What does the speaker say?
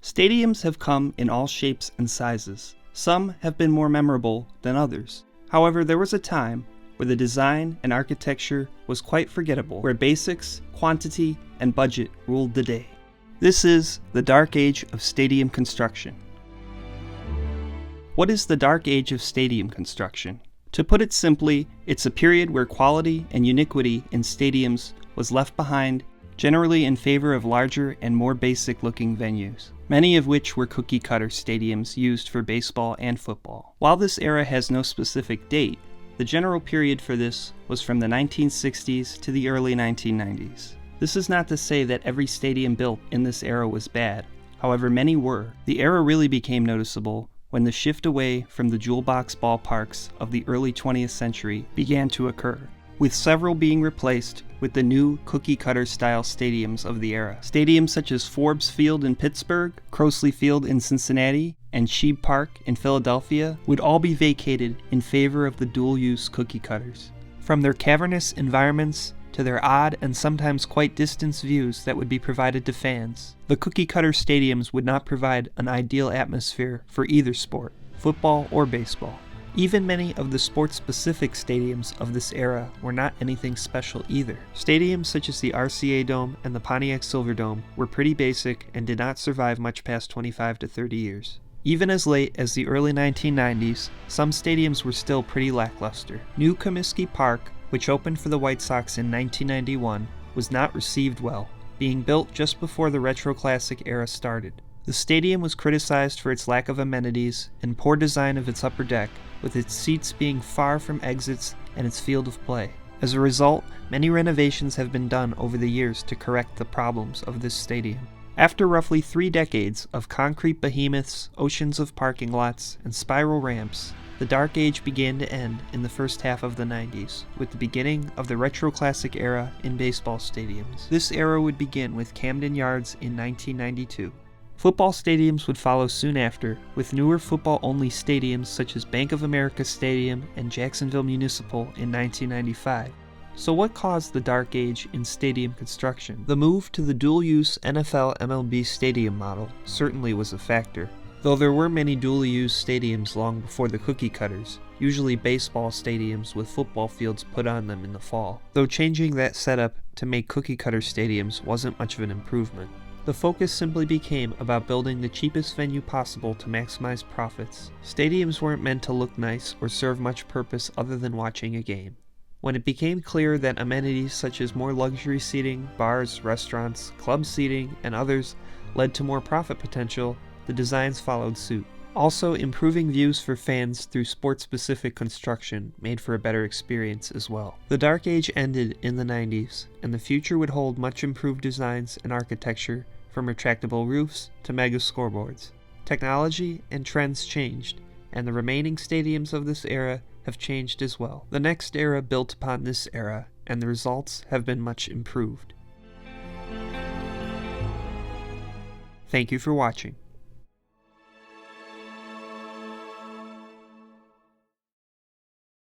Stadiums have come in all shapes and sizes. Some have been more memorable than others. However, there was a time where the design and architecture was quite forgettable, where basics, quantity, and budget ruled the day. This is the Dark Age of Stadium Construction. What is the Dark Age of Stadium Construction? To put it simply, it's a period where quality and uniquity in stadiums was left behind, generally in favor of larger and more basic-looking venues, many of which were cookie-cutter stadiums used for baseball and football. While this era has no specific date, the general period for this was from the 1960s to the early 1990s. This is not to say that every stadium built in this era was bad, however many were. The era really became noticeable when the shift away from the jewel box ballparks of the early 20th century began to occur, with several being replaced with the new cookie-cutter style stadiums of the era. Stadiums such as Forbes Field in Pittsburgh, Crosley Field in Cincinnati, and Sheeb Park in Philadelphia would all be vacated in favor of the dual-use cookie-cutters. From their cavernous environments to their odd and sometimes quite distant views that would be provided to fans, the cookie-cutter stadiums would not provide an ideal atmosphere for either sport, football or baseball. Even many of the sports-specific stadiums of this era were not anything special either. Stadiums such as the RCA Dome and the Pontiac Silverdome were pretty basic and did not survive much past 25 to 30 years. Even as late as the early 1990s, some stadiums were still pretty lackluster. New Comiskey Park, which opened for the White Sox in 1991, was not received well, being built just before the Retro Classic era started. The stadium was criticized for its lack of amenities and poor design of its upper deck, with its seats being far from exits and its field of play. As a result, many renovations have been done over the years to correct the problems of this stadium. After roughly 3 decades of concrete behemoths, oceans of parking lots, and spiral ramps, the Dark Age began to end in the first half of the 90s, with the beginning of the Retro Classic era in baseball stadiums. This era would begin with Camden Yards in 1992. Football stadiums would follow soon after, with newer football-only stadiums such as Bank of America Stadium and Jacksonville Municipal in 1995. So what caused the Dark Age in stadium construction? The move to the dual-use NFL-MLB stadium model certainly was a factor, though there were many dual-use stadiums long before the cookie cutters, usually baseball stadiums with football fields put on them in the fall, though changing that setup to make cookie cutter stadiums wasn't much of an improvement. The focus simply became about building the cheapest venue possible to maximize profits. Stadiums weren't meant to look nice or serve much purpose other than watching a game. When it became clear that amenities such as more luxury seating, bars, restaurants, club seating, and others led to more profit potential, the designs followed suit. Also, improving views for fans through sport-specific construction made for a better experience as well. The Dark Age ended in the 90s, and the future would hold much improved designs and architecture, from retractable roofs to mega scoreboards. Technology and trends changed, and the remaining stadiums of this era have changed as well. The next era built upon this era, and the results have been much improved. Thank you for watching.